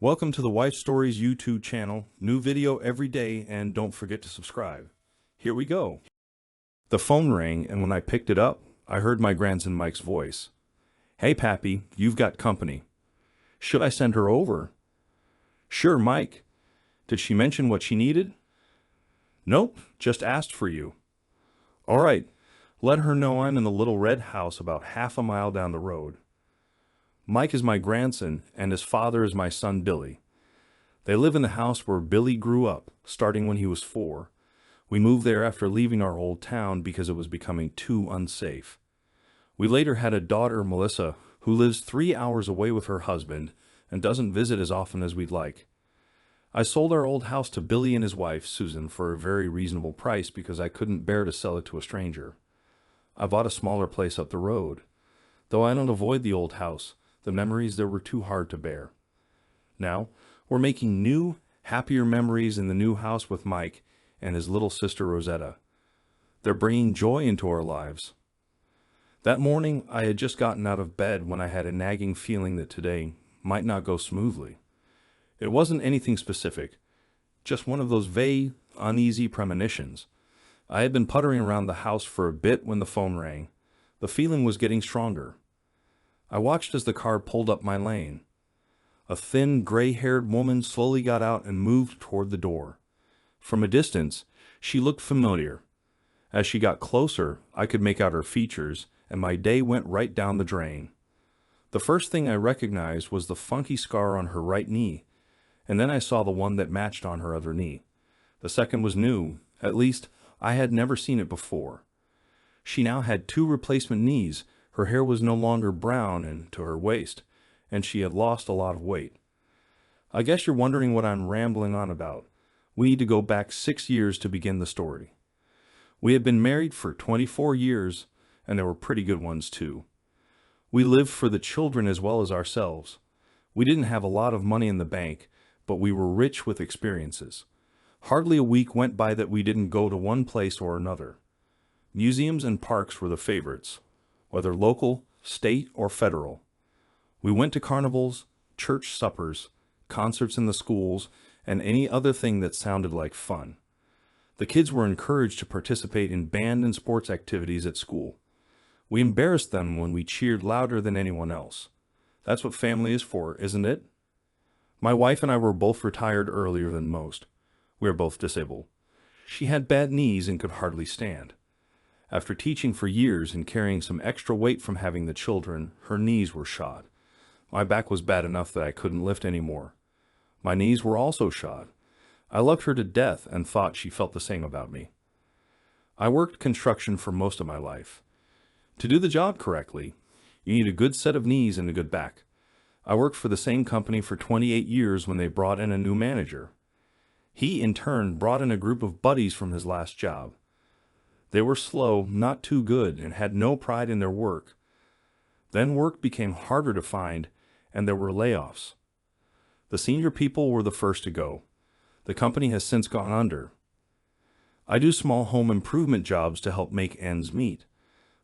Welcome to the Wife Stories YouTube channel. New video every day, and don't forget to subscribe. Here we go. The phone rang, and when I picked it up, I heard my grandson Mike's voice. "Hey, Pappy, you've got company. Should I send her over?" "Sure, Mike. Did she mention what she needed?" "Nope, just asked for you." "All right, let her know I'm in the little red house about half a mile down the road." Mike is my grandson, and his father is my son Billy. They live in the house where Billy grew up, starting when he was 4. We moved there after leaving our old town because it was becoming too unsafe. We later had a daughter, Melissa, who lives 3 hours away with her husband and doesn't visit as often as we'd like. I sold our old house to Billy and his wife, Susan, for a very reasonable price because I couldn't bear to sell it to a stranger. I bought a smaller place up the road. Though I don't avoid the old house, the memories there were too hard to bear. Now, we're making new, happier memories in the new house with Mike and his little sister Rosetta. They're bringing joy into our lives. That morning, I had just gotten out of bed when I had a nagging feeling that today might not go smoothly. It wasn't anything specific, just one of those vague, uneasy premonitions. I had been puttering around the house for a bit when the phone rang. The feeling was getting stronger. I watched as the car pulled up my lane. A thin, gray-haired woman slowly got out and moved toward the door. From a distance, she looked familiar. As she got closer, I could make out her features, and my day went right down the drain. The first thing I recognized was the funky scar on her right knee, and then I saw the one that matched on her other knee. The second was new, at least I had never seen it before. She now had 2 replacement knees. Her hair was no longer brown and to her waist, and she had lost a lot of weight. I guess you're wondering what I'm rambling on about. We need to go back 6 years to begin the story. We had been married for 24 years, and there were pretty good ones too. We lived for the children as well as ourselves. We didn't have a lot of money in the bank, but we were rich with experiences. Hardly a week went by that we didn't go to one place or another. Museums and parks were the favorites, whether local, state, or federal. We went to carnivals, church suppers, concerts in the schools, and any other thing that sounded like fun. The kids were encouraged to participate in band and sports activities at school. We embarrassed them when we cheered louder than anyone else. That's what family is for, isn't it? My wife and I were both retired earlier than most. We are both disabled. She had bad knees and could hardly stand. After teaching for years and carrying some extra weight from having the children, her knees were shot. My back was bad enough that I couldn't lift anymore. My knees were also shot. I loved her to death and thought she felt the same about me. I worked construction for most of my life. To do the job correctly, you need a good set of knees and a good back. I worked for the same company for 28 years when they brought in a new manager. He, in turn, brought in a group of buddies from his last job. They were slow, not too good, and had no pride in their work. Then work became harder to find, and there were layoffs. The senior people were the first to go. The company has since gone under. I do small home improvement jobs to help make ends meet.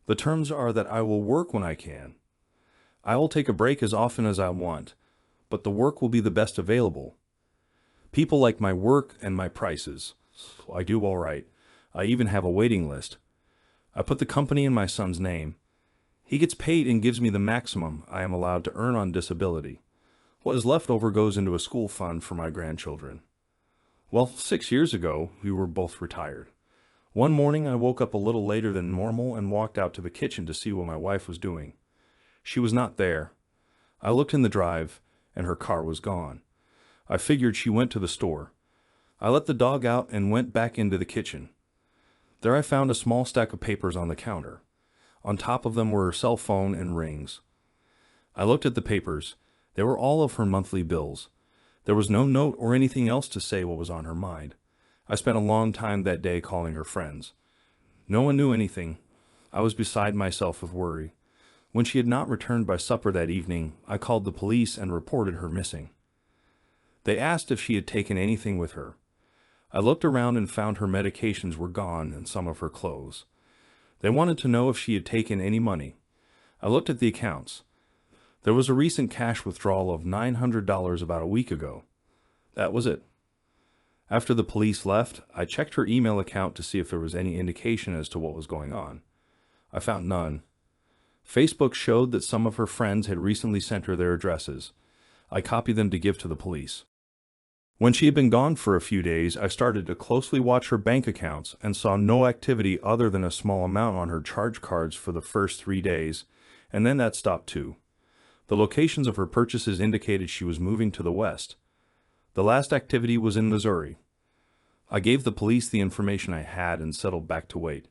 The terms are that I will work when I can. I will take a break as often as I want, but the work will be the best available. People like my work and my prices. So I do all right. I even have a waiting list. I put the company in my son's name. He gets paid and gives me the maximum I am allowed to earn on disability. What is left over goes into a school fund for my grandchildren. Well, 6 years ago, we were both retired. One morning, I woke up a little later than normal and walked out to the kitchen to see what my wife was doing. She was not there. I looked in the drive, and her car was gone. I figured she went to the store. I let the dog out and went back into the kitchen. There I found a small stack of papers on the counter. On top of them were her cell phone and rings. I looked at the papers. They were all of her monthly bills. There was no note or anything else to say what was on her mind. I spent a long time that day calling her friends. No one knew anything. I was beside myself with worry. When she had not returned by supper that evening, I called the police and reported her missing. They asked if she had taken anything with her. I looked around and found her medications were gone and some of her clothes. They wanted to know if she had taken any money. I looked at the accounts. There was a recent cash withdrawal of $900 about a week ago. That was it. After the police left, I checked her email account to see if there was any indication as to what was going on. I found none. Facebook showed that some of her friends had recently sent her their addresses. I copied them to give to the police. When she had been gone for a few days, I started to closely watch her bank accounts and saw no activity other than a small amount on her charge cards for the first 3 days, and then that stopped too. The locations of her purchases indicated she was moving to the west. The last activity was in Missouri. I gave the police the information I had and settled back to wait.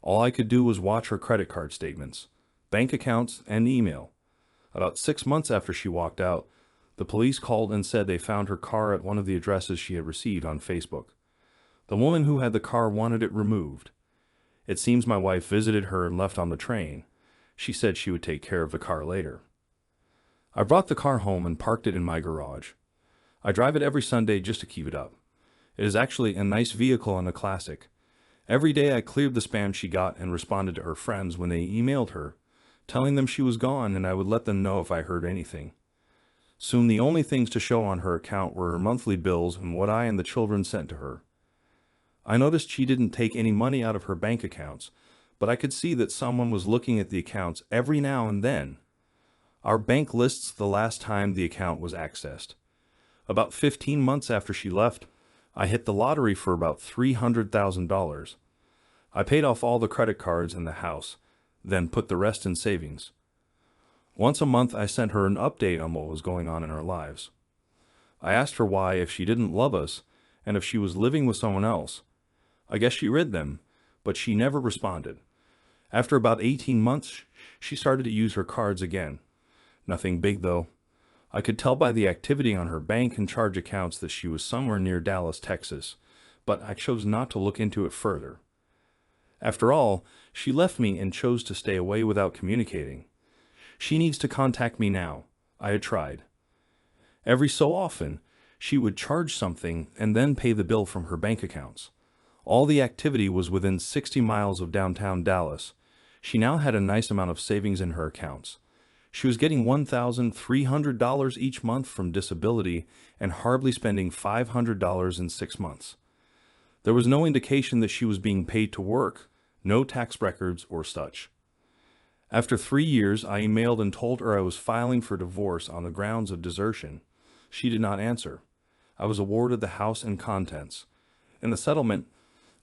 All I could do was watch her credit card statements, bank accounts, and email. About 6 months after she walked out, the police called and said they found her car at one of the addresses she had received on Facebook. The woman who had the car wanted it removed. It seems my wife visited her and left on the train. She said she would take care of the car later. I brought the car home and parked it in my garage. I drive it every Sunday just to keep it up. It is actually a nice vehicle and a classic. Every day I cleared the spam she got and responded to her friends when they emailed her, telling them she was gone and I would let them know if I heard anything. Soon the only things to show on her account were her monthly bills and what I and the children sent to her. I noticed she didn't take any money out of her bank accounts, but I could see that someone was looking at the accounts every now and then. Our bank lists the last time the account was accessed. About 15 months after she left, I hit the lottery for about $300,000. I paid off all the credit cards in the house, then put the rest in savings. Once a month I sent her an update on what was going on in our lives. I asked her why if she didn't love us, and if she was living with someone else. I guess she read them, but she never responded. After about 18 months, she started to use her cards again. Nothing big though. I could tell by the activity on her bank and charge accounts that she was somewhere near Dallas, Texas, but I chose not to look into it further. After all, she left me and chose to stay away without communicating. She needs to contact me now. I had tried. Every so often, she would charge something and then pay the bill from her bank accounts. All the activity was within 60 miles of downtown Dallas. She now had a nice amount of savings in her accounts. She was getting $1,300 each month from disability and hardly spending $500 in 6 months. There was no indication that she was being paid to work, no tax records or such. After 3 years, I emailed and told her I was filing for divorce on the grounds of desertion. She did not answer. I was awarded the house and contents. In the settlement,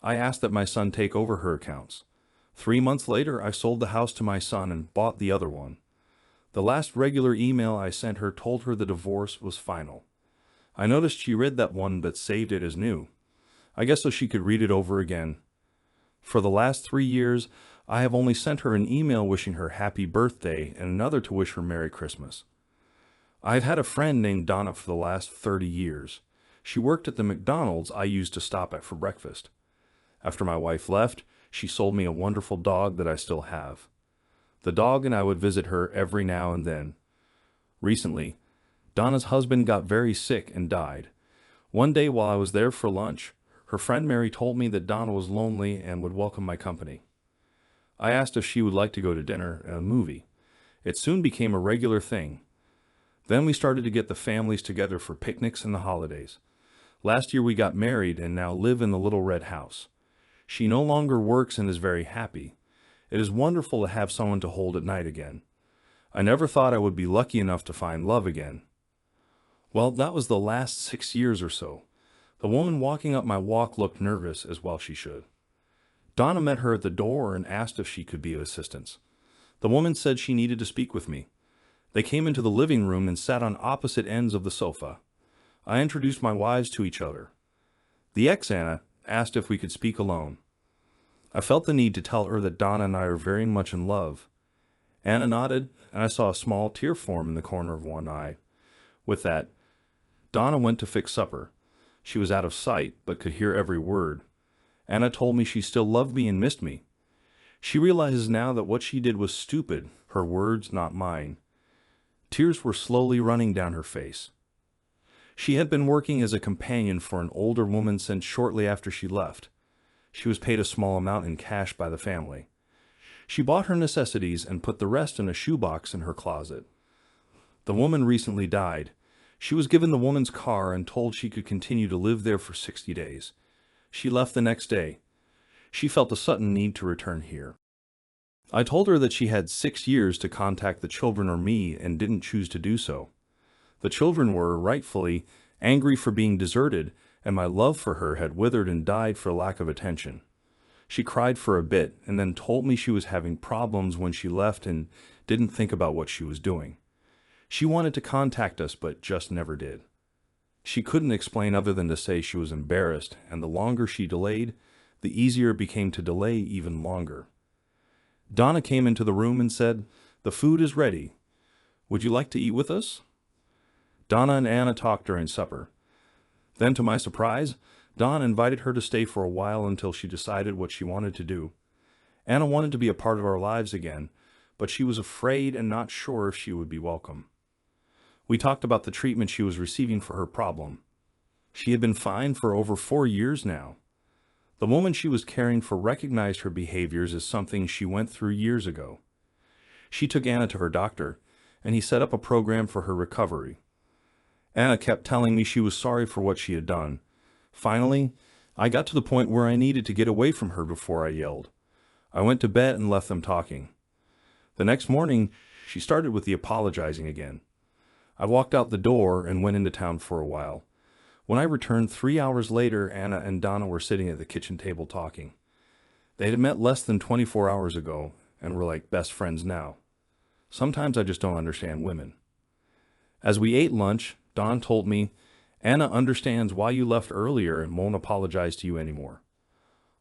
I asked that my son take over her accounts. 3 months later, I sold the house to my son and bought the other one. The last regular email I sent her told her the divorce was final. I noticed she read that one but saved it as new. I guess so she could read it over again. For the last 3 years, I have only sent her an email wishing her happy birthday and another to wish her Merry Christmas. I've had a friend named Donna for the last 30 years. She worked at the McDonald's I used to stop at for breakfast. After my wife left, she sold me a wonderful dog that I still have. The dog and I would visit her every now and then. Recently, Donna's husband got very sick and died. One day while I was there for lunch, her friend Mary told me that Donna was lonely and would welcome my company. I asked if she would like to go to dinner and a movie. It soon became a regular thing. Then we started to get the families together for picnics and the holidays. Last year we got married and now live in the little red house. She no longer works and is very happy. It is wonderful to have someone to hold at night again. I never thought I would be lucky enough to find love again. Well, that was the last 6 years or so. The woman walking up my walk looked nervous, as well she should. Donna met her at the door and asked if she could be of assistance. The woman said she needed to speak with me. They came into the living room and sat on opposite ends of the sofa. I introduced my wives to each other. The ex-Anna asked if we could speak alone. I felt the need to tell her that Donna and I are very much in love. Anna nodded, and I saw a small tear form in the corner of one eye. With that, Donna went to fix supper. She was out of sight, but could hear every word. Anna told me she still loved me and missed me. She realizes now that what she did was stupid, her words, not mine. Tears were slowly running down her face. She had been working as a companion for an older woman since shortly after she left. She was paid a small amount in cash by the family. She bought her necessities and put the rest in a shoebox in her closet. The woman recently died. She was given the woman's car and told she could continue to live there for 60 days. She left the next day. She felt a sudden need to return here. I told her that she had 6 years to contact the children or me and didn't choose to do so. The children were, rightfully, angry for being deserted, and my love for her had withered and died for lack of attention. She cried for a bit and then told me she was having problems when she left and didn't think about what she was doing. She wanted to contact us but just never did. She couldn't explain other than to say she was embarrassed, and the longer she delayed, the easier it became to delay even longer. Donna came into the room and said, "The food is ready. Would you like to eat with us?" Donna and Anna talked during supper. Then, to my surprise, Donna invited her to stay for a while until she decided what she wanted to do. Anna wanted to be a part of our lives again, but she was afraid and not sure if she would be welcome. We talked about the treatment she was receiving for her problem. She had been fine for over 4 years now. The woman she was caring for recognized her behaviors as something she went through years ago. She took Anna to her doctor, and he set up a program for her recovery. Anna kept telling me she was sorry for what she had done. Finally, I got to the point where I needed to get away from her before I yelled. I went to bed and left them talking. The next morning, she started with the apologizing again. I walked out the door and went into town for a while. When I returned 3 hours later, Anna and Donna were sitting at the kitchen table talking. They had met less than 24 hours ago and were like best friends now. Sometimes I just don't understand women. As we ate lunch, Dawn told me, "Anna understands why you left earlier and won't apologize to you anymore.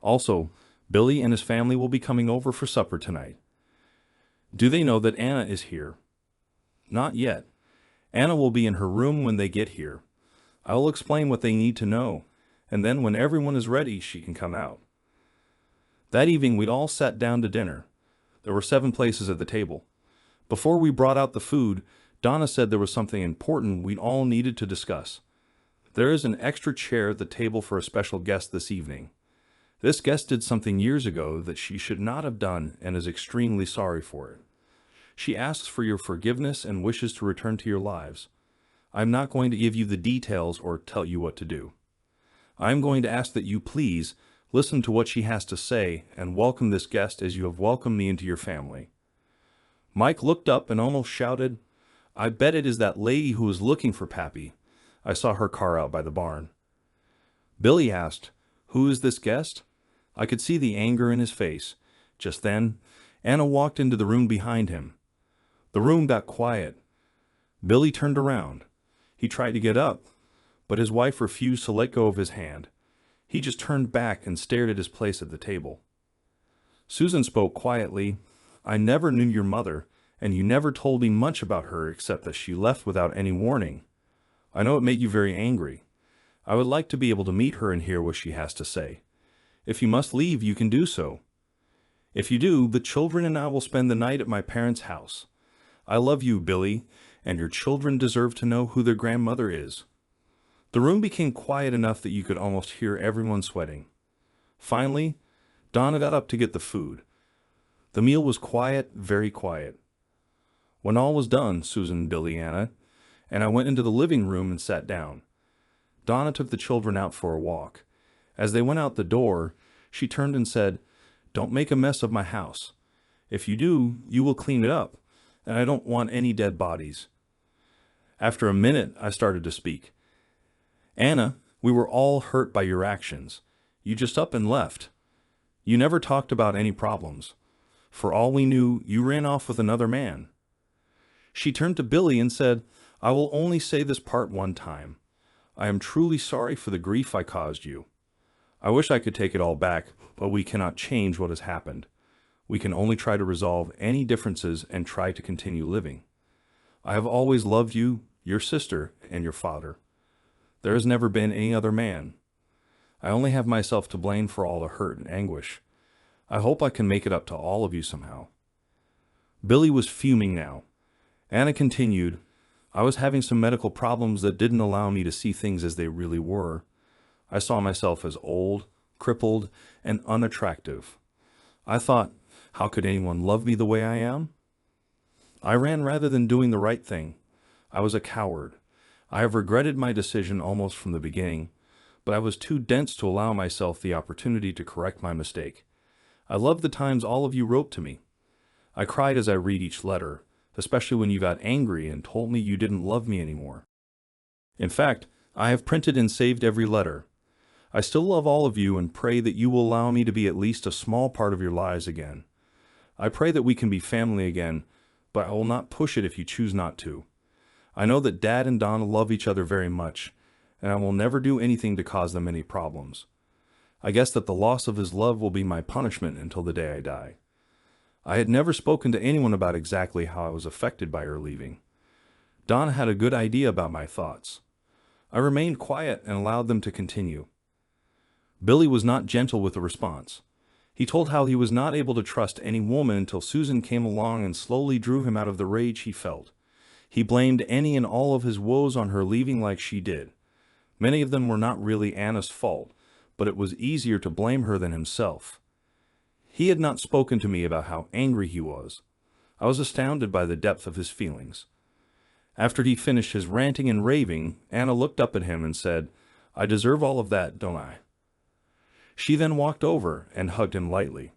Also, Billy and his family will be coming over for supper tonight. Do they know that Anna is here?" "Not yet. Anna will be in her room when they get here. I will explain what they need to know, and then when everyone is ready, she can come out." That evening, we'd all sat down to dinner. There were 7 places at the table. Before we brought out the food, Donna said there was something important we all needed to discuss. There is an extra chair at the table for a special guest this evening. This guest did something years ago that she should not have done and is extremely sorry for it. She asks for your forgiveness and wishes to return to your lives. I'm not going to give you the details or tell you what to do. I'm going to ask that you please listen to what she has to say and welcome this guest as you have welcomed me into your family. Mike looked up and almost shouted, "I bet it is that lady who is looking for Pappy. I saw her car out by the barn." Billy asked, "Who is this guest?" I could see the anger in his face. Just then, Anna walked into the room behind him. The room got quiet. Billy turned around. He tried to get up, but his wife refused to let go of his hand. He just turned back and stared at his place at the table. Susan spoke quietly. "I never knew your mother, and you never told me much about her except that she left without any warning. I know it made you very angry. I would like to be able to meet her and hear what she has to say. If you must leave, you can do so. If you do, the children and I will spend the night at my parents' house. I love you, Billy, and your children deserve to know who their grandmother is." The room became quiet enough that you could almost hear everyone sweating. Finally, Donna got up to get the food. The meal was quiet, very quiet. When all was done, Susan, Billy, Anna, and I went into the living room and sat down. Donna took the children out for a walk. As they went out the door, she turned and said, "Don't make a mess of my house. If you do, you will clean it up, and I don't want any dead bodies." After a minute, I started to speak. "Anna, we were all hurt by your actions. You just up and left. You never talked about any problems. For all we knew, you ran off with another man." She turned to Billy and said, "I will only say this part one time. I am truly sorry for the grief I caused you. I wish I could take it all back, but we cannot change what has happened. We can only try to resolve any differences and try to continue living. I have always loved you, your sister, and your father. There has never been any other man. I only have myself to blame for all the hurt and anguish. I hope I can make it up to all of you somehow." Billy was fuming now. Anna continued, "I was having some medical problems that didn't allow me to see things as they really were. I saw myself as old, crippled, and unattractive. I thought, how could anyone love me the way I am? I ran rather than doing the right thing. I was a coward. I have regretted my decision almost from the beginning, but I was too dense to allow myself the opportunity to correct my mistake. I love the times all of you wrote to me. I cried as I read each letter, especially when you got angry and told me you didn't love me anymore. In fact, I have printed and saved every letter. I still love all of you and pray that you will allow me to be at least a small part of your lives again. I pray that we can be family again, but I will not push it if you choose not to. I know that Dad and Donna love each other very much, and I will never do anything to cause them any problems. I guess that the loss of his love will be my punishment until the day I die. I had never spoken to anyone about exactly how I was affected by her leaving. Donna had a good idea about my thoughts. I remained quiet and allowed them to continue. Billy was not gentle with the response. He told how he was not able to trust any woman until Susan came along and slowly drew him out of the rage he felt. He blamed any and all of his woes on her leaving like she did. Many of them were not really Anna's fault, but it was easier to blame her than himself. He had not spoken to me about how angry he was. I was astounded by the depth of his feelings. After he finished his ranting and raving, Anna looked up at him and said, "I deserve all of that, don't I?" She then walked over and hugged him lightly.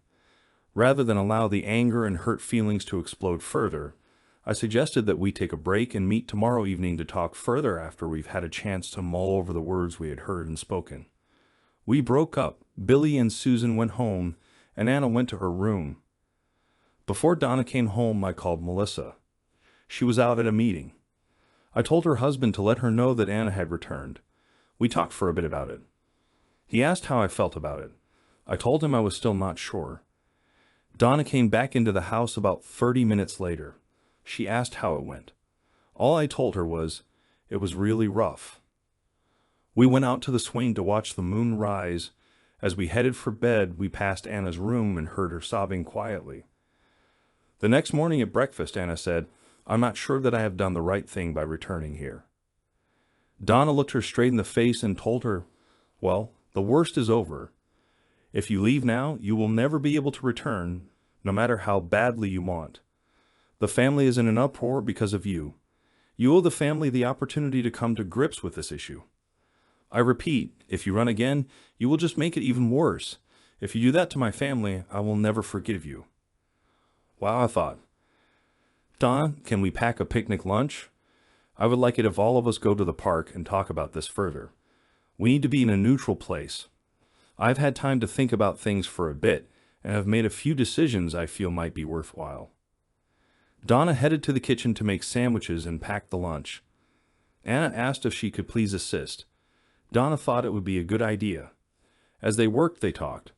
Rather than allow the anger and hurt feelings to explode further, I suggested that we take a break and meet tomorrow evening to talk further after we've had a chance to mull over the words we had heard and spoken. We broke up. Billy and Susan went home, and Anna went to her room. Before Donna came home, I called Melissa. She was out at a meeting. I told her husband to let her know that Anna had returned. We talked for a bit about it. He asked how I felt about it. I told him I was still not sure. Donna came back into the house about 30 minutes later. She asked how it went. All I told her was, it was really rough. We went out to the swing to watch the moon rise. As we headed for bed, we passed Anna's room and heard her sobbing quietly. The next morning at breakfast, Anna said, "I'm not sure that I have done the right thing by returning here." Donna looked her straight in the face and told her, "Well, the worst is over. If you leave now, you will never be able to return, no matter how badly you want. The family is in an uproar because of you. You owe the family the opportunity to come to grips with this issue. I repeat, if you run again, you will just make it even worse. If you do that to my family, I will never forgive you." Wow, I thought. Donna, can we pack a picnic lunch? I would like it if all of us go to the park and talk about this further. We need to be in a neutral place. I've had time to think about things for a bit and have made a few decisions I feel might be worthwhile. Donna headed to the kitchen to make sandwiches and pack the lunch. Anna asked if she could please assist. Donna thought it would be a good idea. As they worked, they talked.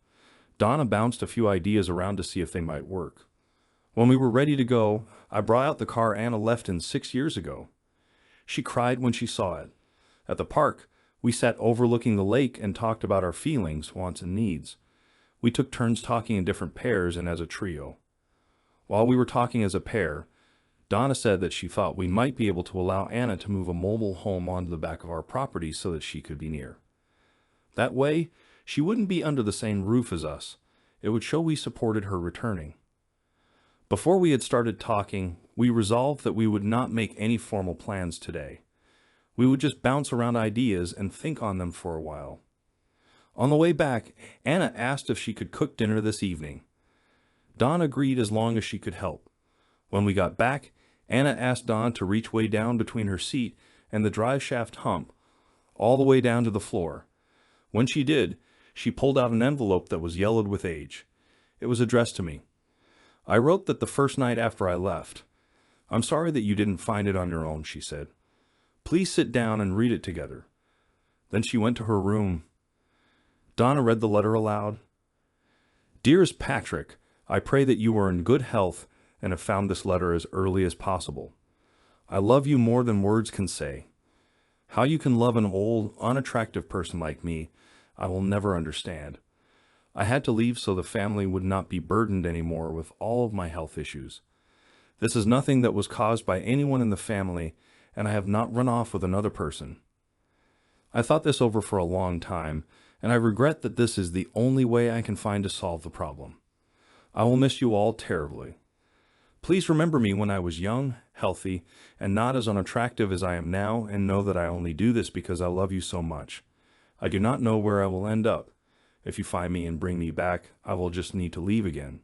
Donna bounced a few ideas around to see if they might work. When we were ready to go, I brought out the car Anna left in 6 years ago. She cried when she saw it. At the park, we sat overlooking the lake and talked about our feelings, wants, and needs. We took turns talking in different pairs and as a trio. While we were talking as a pair, Donna said that she thought we might be able to allow Anna to move a mobile home onto the back of our property so that she could be near. That way, she wouldn't be under the same roof as us. It would show we supported her returning. Before we had started talking, we resolved that we would not make any formal plans today. We would just bounce around ideas and think on them for a while. On the way back, Anna asked if she could cook dinner this evening. Dawn agreed as long as she could help. When we got back, Anna asked Dawn to reach way down between her seat and the drive shaft hump, all the way down to the floor. When she did, she pulled out an envelope that was yellowed with age. It was addressed to me. I wrote that the first night after I left. "I'm sorry that you didn't find it on your own," she said. "Please sit down and read it together." Then she went to her room. Donna read the letter aloud. "Dearest Patrick, I pray that you are in good health and have found this letter as early as possible. I love you more than words can say. How you can love an old, unattractive person like me, I will never understand. I had to leave so the family would not be burdened anymore with all of my health issues. This is nothing that was caused by anyone in the family, and I have not run off with another person. I thought this over for a long time, and I regret that this is the only way I can find to solve the problem. I will miss you all terribly. Please remember me when I was young, healthy, and not as unattractive as I am now, and know that I only do this because I love you so much. I do not know where I will end up. If you find me and bring me back, I will just need to leave again.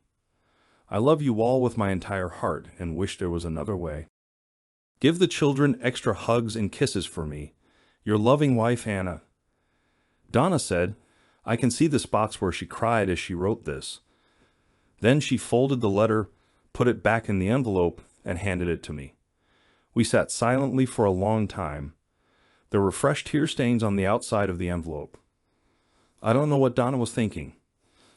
I love you all with my entire heart and wish there was another way. Give the children extra hugs and kisses for me. Your loving wife, Anna. Donna said, I can see the spots where she cried as she wrote this. Then she folded the letter, put it back in the envelope, and handed it to me. We sat silently for a long time. There were fresh tear stains on the outside of the envelope. I don't know what Donna was thinking.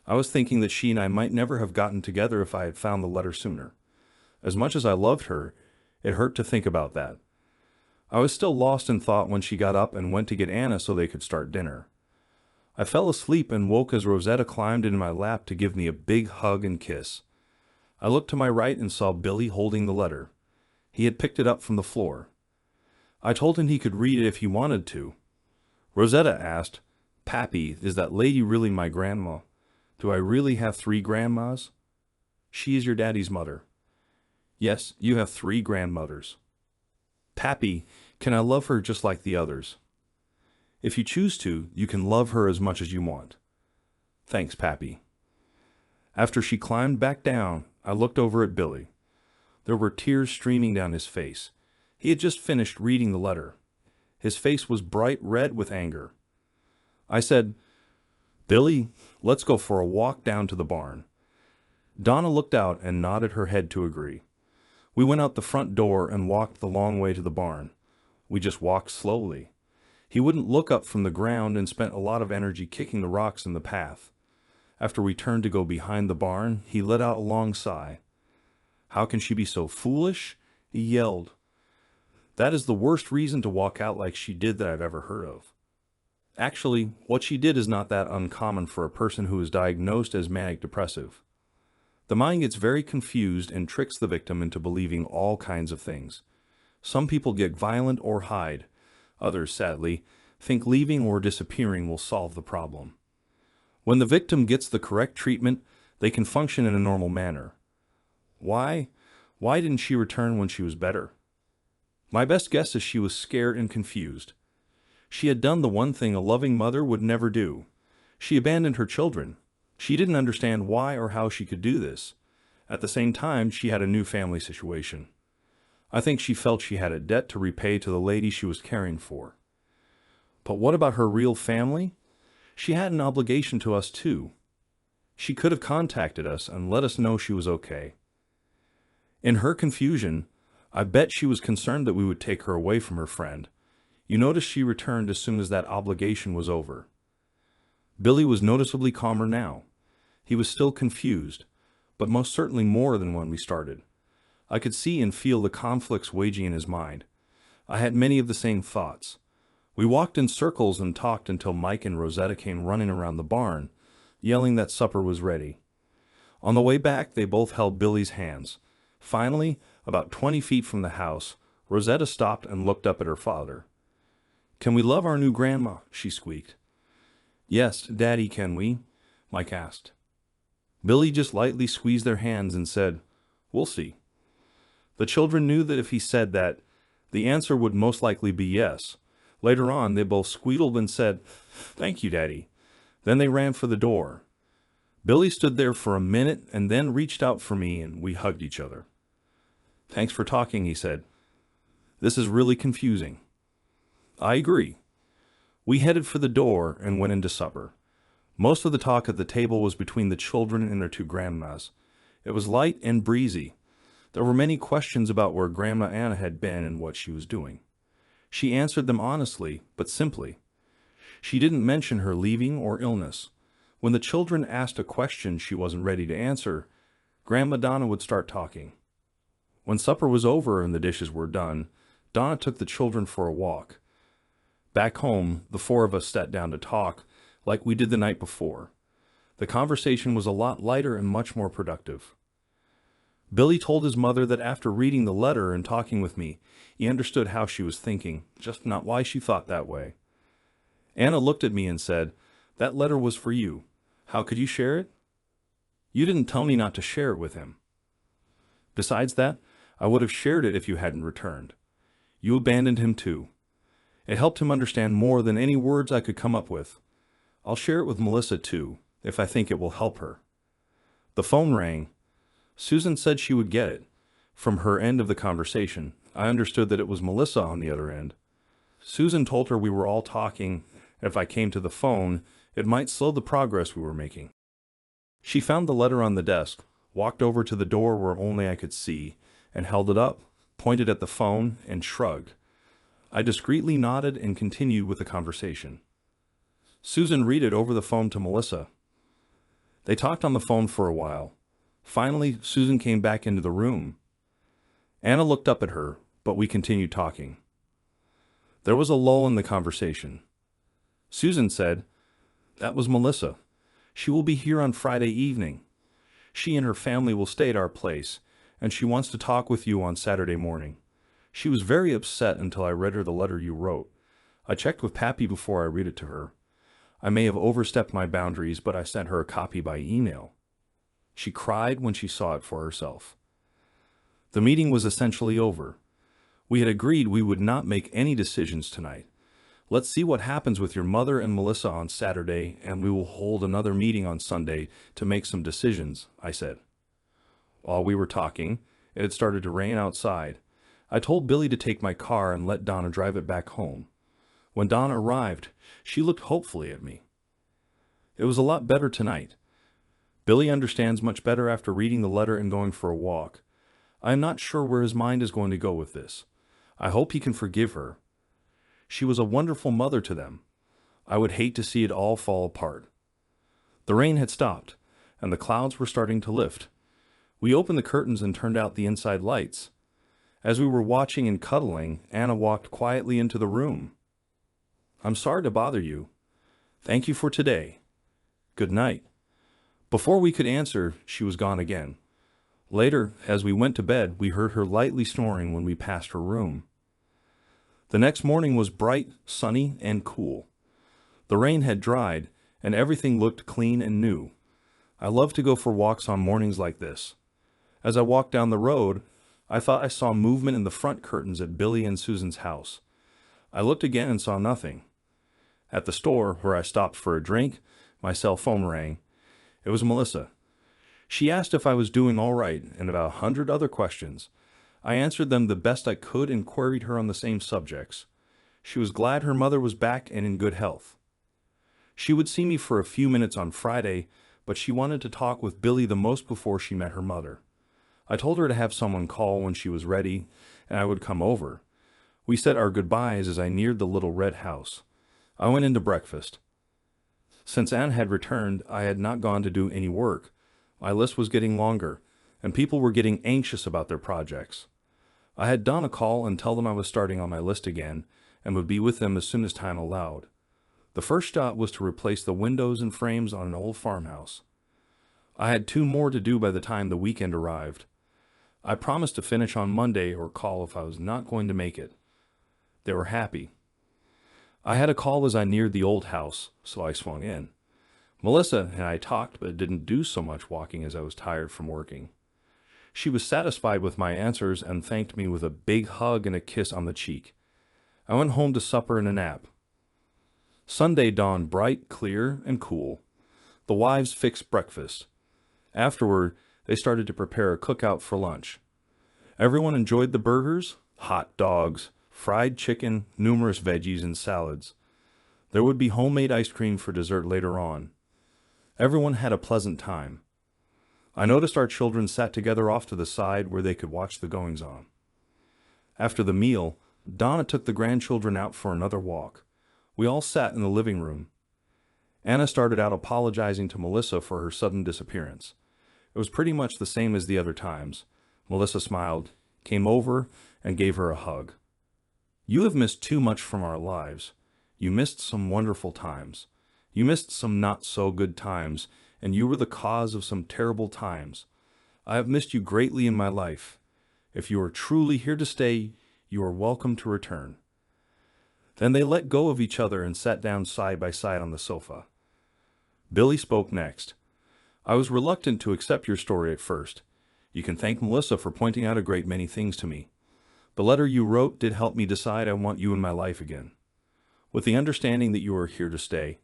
I was thinking that she and I might never have gotten together if I had found the letter sooner. As much as I loved her, it hurt to think about that. I was still lost in thought when she got up and went to get Anna so they could start dinner. I fell asleep and woke as Rosetta climbed into my lap to give me a big hug and kiss. I looked to my right and saw Billy holding the letter. He had picked it up from the floor. I told him he could read it if he wanted to. Rosetta asked, Pappy, is that lady really my grandma? Do I really have 3 grandmas? She is your daddy's mother. Yes, you have 3 grandmothers. Pappy, can I love her just like the others? If you choose to, you can love her as much as you want. Thanks, Pappy. After she climbed back down, I looked over at Billy. There were tears streaming down his face. He had just finished reading the letter. His face was bright red with anger. I said, Billy, let's go for a walk down to the barn. Donna looked out and nodded her head to agree. We went out the front door and walked the long way to the barn. We just walked slowly. He wouldn't look up from the ground and spent a lot of energy kicking the rocks in the path. After we turned to go behind the barn, he let out a long sigh. How can she be so foolish? He yelled. That is the worst reason to walk out like she did that I've ever heard of. Actually, what she did is not that uncommon for a person who is diagnosed as manic depressive. The mind gets very confused and tricks the victim into believing all kinds of things. Some people get violent or hide. Others, sadly, think leaving or disappearing will solve the problem. When the victim gets the correct treatment, they can function in a normal manner. Why? Why didn't she return when she was better? My best guess is she was scared and confused. She had done the one thing a loving mother would never do. She abandoned her children. She didn't understand why or how she could do this. At the same time, she had a new family situation. I think she felt she had a debt to repay to the lady she was caring for. But what about her real family? She had an obligation to us too. She could have contacted us and let us know she was okay. In her confusion, I bet she was concerned that we would take her away from her friend. You notice she returned as soon as that obligation was over. Billy was noticeably calmer now. He was still confused, but most certainly more than when we started. I could see and feel the conflicts waging in his mind. I had many of the same thoughts. We walked in circles and talked until Mike and Rosetta came running around the barn, yelling that supper was ready. On the way back, they both held Billy's hands. Finally, about 20 feet from the house, Rosetta stopped and looked up at her father. Can we love our new grandma? She squeaked. Yes, Daddy, can we? Mike asked. Billy just lightly squeezed their hands and said, We'll see. The children knew that if he said that, the answer would most likely be yes. Later on, they both squealed and said, Thank you, Daddy. Then they ran for the door. Billy stood there for a minute and then reached out for me and we hugged each other. Thanks for talking, he said. This is really confusing. I agree. We headed for the door and went into supper. Most of the talk at the table was between the children and their 2 grandmas. It was light and breezy. There were many questions about where Grandma Anna had been and what she was doing. She answered them honestly, but simply. She didn't mention her leaving or illness. When the children asked a question she wasn't ready to answer, Grandma Donna would start talking. When supper was over and the dishes were done, Donna took the children for a walk. Back home, the 4 of us sat down to talk, like we did the night before. The conversation was a lot lighter and much more productive. Billy told his mother that after reading the letter and talking with me, he understood how she was thinking, just not why she thought that way. Anna looked at me and said, That letter was for you. How could you share it? You didn't tell me not to share it with him. Besides that, I would have shared it if you hadn't returned. You abandoned him too. It helped him understand more than any words I could come up with. I'll share it with Melissa too, if I think it will help her." The phone rang. Susan said she would get it. From her end of the conversation, I understood that it was Melissa on the other end. Susan told her we were all talking. If I came to the phone, it might slow the progress we were making. She found the letter on the desk, walked over to the door where only I could see, and held it up, pointed at the phone, and shrugged. I discreetly nodded and continued with the conversation. Susan read it over the phone to Melissa. They talked on the phone for a while. Finally, Susan came back into the room. Anna looked up at her, but we continued talking. There was a lull in the conversation. Susan said, "That was Melissa. She will be here on Friday evening. She and her family will stay at our place, and she wants to talk with you on Saturday morning. She was very upset until I read her the letter you wrote. I checked with Pappy before I read it to her. I may have overstepped my boundaries, but I sent her a copy by email." She cried when she saw it for herself. The meeting was essentially over. We had agreed we would not make any decisions tonight. "Let's see what happens with your mother and Melissa on Saturday, and we will hold another meeting on Sunday to make some decisions," I said. While we were talking, it had started to rain outside. I told Billy to take my car and let Donna drive it back home. When Donna arrived, she looked hopefully at me. It was a lot better tonight. Billy understands much better after reading the letter and going for a walk. I am not sure where his mind is going to go with this. I hope he can forgive her. She was a wonderful mother to them. I would hate to see it all fall apart. The rain had stopped, and the clouds were starting to lift. We opened the curtains and turned out the inside lights. As we were watching and cuddling, Anna walked quietly into the room. "I'm sorry to bother you. Thank you for today. Good night." Before we could answer, she was gone again. Later, as we went to bed, we heard her lightly snoring when we passed her room. The next morning was bright, sunny, and cool. The rain had dried, and everything looked clean and new. I love to go for walks on mornings like this. As I walked down the road, I thought I saw movement in the front curtains at Billy and Susan's house. I looked again and saw nothing. At the store, where I stopped for a drink, my cell phone rang. It was Melissa. She asked if I was doing all right and about 100 other questions. I answered them the best I could and queried her on the same subjects. She was glad her mother was back and in good health. She would see me for a few minutes on Friday, but she wanted to talk with Billy the most before she met her mother. I told her to have someone call when she was ready, and I would come over. We said our goodbyes as I neared the little red house. I went into breakfast. Since Anne had returned, I had not gone to do any work. My list was getting longer, and people were getting anxious about their projects. I had Donna call and tell them I was starting on my list again, and would be with them as soon as time allowed. The first job was to replace the windows and frames on an old farmhouse. I had 2 more to do by the time the weekend arrived. I promised to finish on Monday or call if I was not going to make it. They were happy. I had a call as I neared the old house, so I swung in. Melissa and I talked, but didn't do so much walking as I was tired from working. She was satisfied with my answers and thanked me with a big hug and a kiss on the cheek. I went home to supper and a nap. Sunday dawned bright, clear, and cool. The wives fixed breakfast. Afterward, they started to prepare a cookout for lunch. Everyone enjoyed the burgers, hot dogs, fried chicken, numerous veggies, and salads. There would be homemade ice cream for dessert later on. Everyone had a pleasant time. I noticed our children sat together off to the side where they could watch the goings-on. After the meal, Donna took the grandchildren out for another walk. We all sat in the living room. Anna started out apologizing to Melissa for her sudden disappearance. It was pretty much the same as the other times. Melissa smiled, came over, and gave her a hug. "You have missed too much from our lives. You missed some wonderful times. You missed some not-so-good times, and you were the cause of some terrible times. I have missed you greatly in my life. If you are truly here to stay, you are welcome to return." Then they let go of each other and sat down side by side on the sofa. Billy spoke next. "I was reluctant to accept your story at first. You can thank Melissa for pointing out a great many things to me. The letter you wrote did help me decide I want you in my life again. With the understanding that you are here to stay,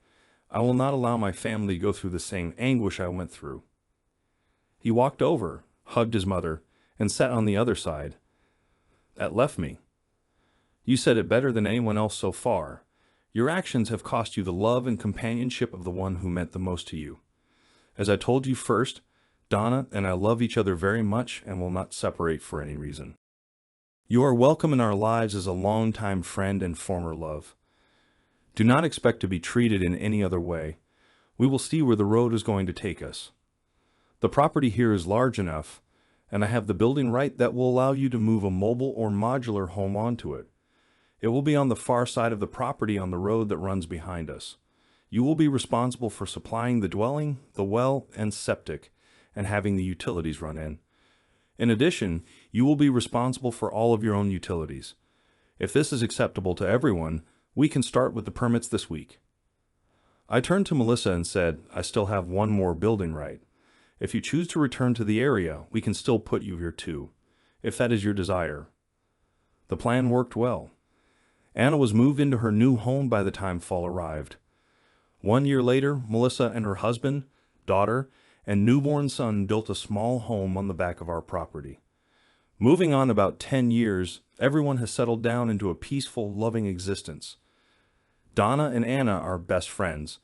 I will not allow my family to go through the same anguish I went through." He walked over, hugged his mother, and sat on the other side. That left me. "You said it better than anyone else so far. Your actions have cost you the love and companionship of the one who meant the most to you. As I told you first, Donna and I love each other very much and will not separate for any reason. You are welcome in our lives as a longtime friend and former love. Do not expect to be treated in any other way. We will see where the road is going to take us. The property here is large enough, and I have the building right that will allow you to move a mobile or modular home onto it. It will be on the far side of the property on the road that runs behind us. You will be responsible for supplying the dwelling, the well, and septic, and having the utilities run in. In addition, you will be responsible for all of your own utilities. If this is acceptable to everyone, we can start with the permits this week." I turned to Melissa and said, "I still have one more building right. If you choose to return to the area, we can still put you here too, if that is your desire." The plan worked well. Anna was moved into her new home by the time fall arrived. 1 year later, Melissa and her husband, daughter, and newborn son built a small home on the back of our property. Moving on about 10 years, everyone has settled down into a peaceful, loving existence. Donna and Anna are best friends.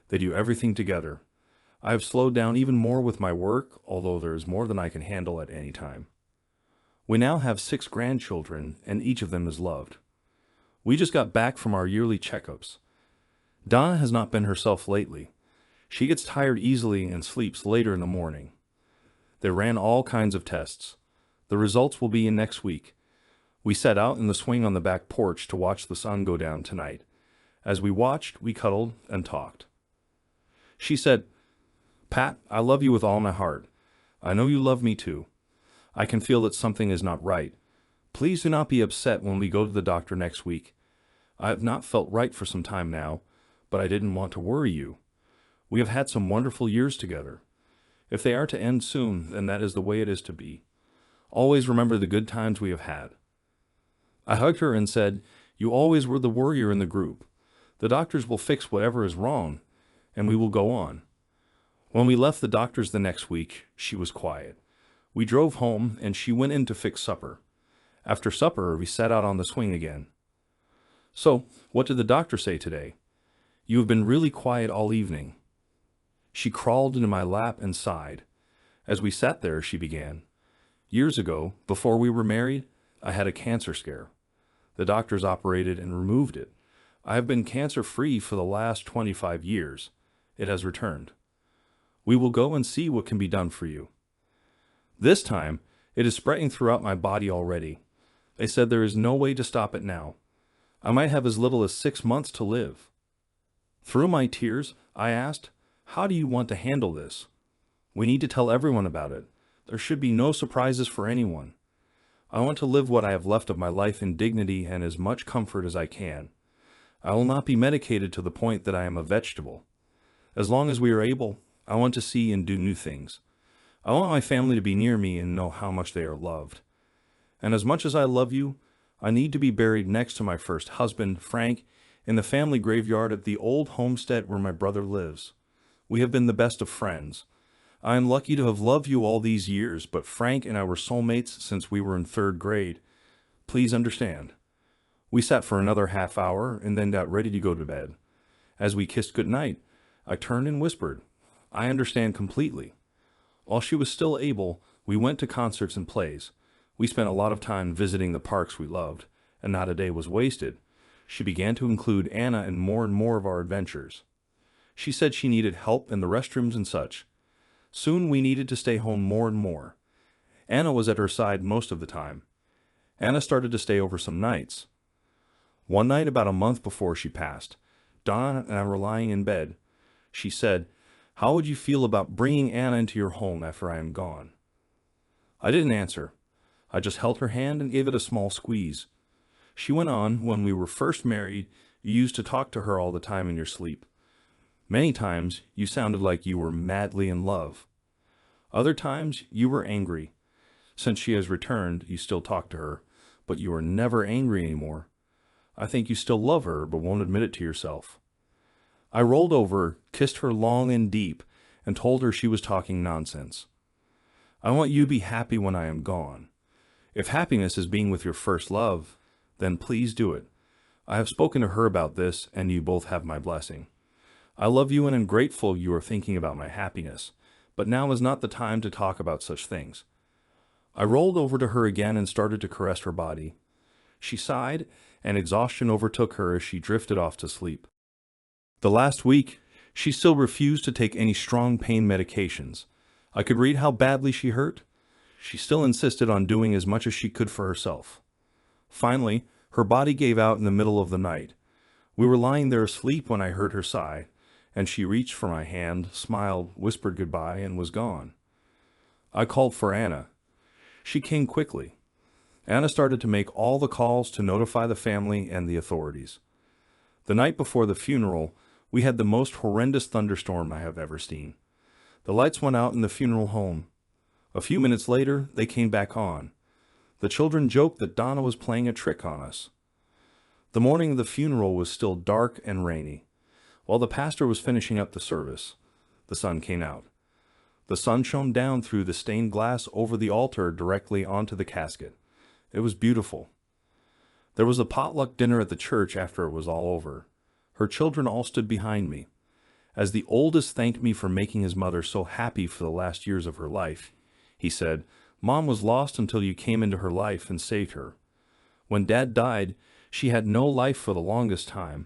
They do everything together. I have slowed down even more with my work, although there is more than I can handle at any time. We now have 6 grandchildren, and each of them is loved. We just got back from our yearly checkups. Donna has not been herself lately. She gets tired easily and sleeps later in the morning. They ran all kinds of tests. The results will be in next week. We sat out in the swing on the back porch to watch the sun go down tonight. As we watched, we cuddled and talked. She said, "Pat, I love you with all my heart. I know you love me too. I can feel that something is not right. Please do not be upset when we go to the doctor next week. I have not felt right for some time now, but I didn't want to worry you. We have had some wonderful years together. If they are to end soon, then that is the way it is to be. Always remember the good times we have had." I hugged her and said, "You always were the worrier in the group. The doctors will fix whatever is wrong, and we will go on." When we left the doctors the next week, she was quiet. We drove home, and she went in to fix supper. After supper, we sat out on the swing again. "So, what did the doctor say today? You have been really quiet all evening." She crawled into my lap and sighed. As we sat there, she began, "Years ago, before we were married, I had a cancer scare. The doctors operated and removed it. I have been cancer-free for the last 25 years. It has returned. We will go and see what can be done for you. This time, it is spreading throughout my body already. They said there is no way to stop it now. I might have as little as 6 months to live." Through my tears, I asked, "How do you want to handle this? We need to tell everyone about it. There should be no surprises for anyone. I want to live what I have left of my life in dignity and as much comfort as I can. I will not be medicated to the point that I am a vegetable. As long as we are able, I want to see and do new things. I want my family to be near me and know how much they are loved. And as much as I love you, I need to be buried next to my first husband, Frank, in the family graveyard at the old homestead where my brother lives. We have been the best of friends. I am lucky to have loved you all these years, but Frank and I were soulmates since we were in 3rd grade. Please understand." We sat for another half hour and then got ready to go to bed. As we kissed goodnight, I turned and whispered, "I understand completely." While she was still able, we went to concerts and plays. We spent a lot of time visiting the parks we loved, and not a day was wasted. She began to include Anna in more and more of our adventures. She said she needed help in the restrooms and such. Soon we needed to stay home more and more. Anna was at her side most of the time. Anna started to stay over some nights. One night about a month before she passed, Donna and I were lying in bed. She said, "How would you feel about bringing Anna into your home after I am gone?" I didn't answer. I just held her hand and gave it a small squeeze. She went on, "When we were first married, you used to talk to her all the time in your sleep. Many times, you sounded like you were madly in love. Other times, you were angry. Since she has returned, you still talk to her, but you are never angry anymore. I think you still love her, but won't admit it to yourself." I rolled over, kissed her long and deep, and told her she was talking nonsense. "I want you to be happy when I am gone. If happiness is being with your first love, then please do it. I have spoken to her about this, and you both have my blessing. I love you and am grateful you are thinking about my happiness, but now is not the time to talk about such things." I rolled over to her again and started to caress her body. She sighed, and exhaustion overtook her as she drifted off to sleep. The last week, she still refused to take any strong pain medications. I could read how badly she hurt. She still insisted on doing as much as she could for herself. Finally, her body gave out in the middle of the night. We were lying there asleep when I heard her sigh, and she reached for my hand, smiled, whispered goodbye, and was gone. I called for Anna. She came quickly. Anna started to make all the calls to notify the family and the authorities. The night before the funeral, we had the most horrendous thunderstorm I have ever seen. The lights went out in the funeral home. A few minutes later, they came back on. The children joked that Donna was playing a trick on us. The morning of the funeral was still dark and rainy. While the pastor was finishing up the service, the sun came out. The sun shone down through the stained glass over the altar directly onto the casket. It was beautiful. There was a potluck dinner at the church after it was all over. Her children all stood behind me. As the oldest thanked me for making his mother so happy for the last years of her life, he said, "Mom was lost until you came into her life and saved her. When Dad died, she had no life for the longest time."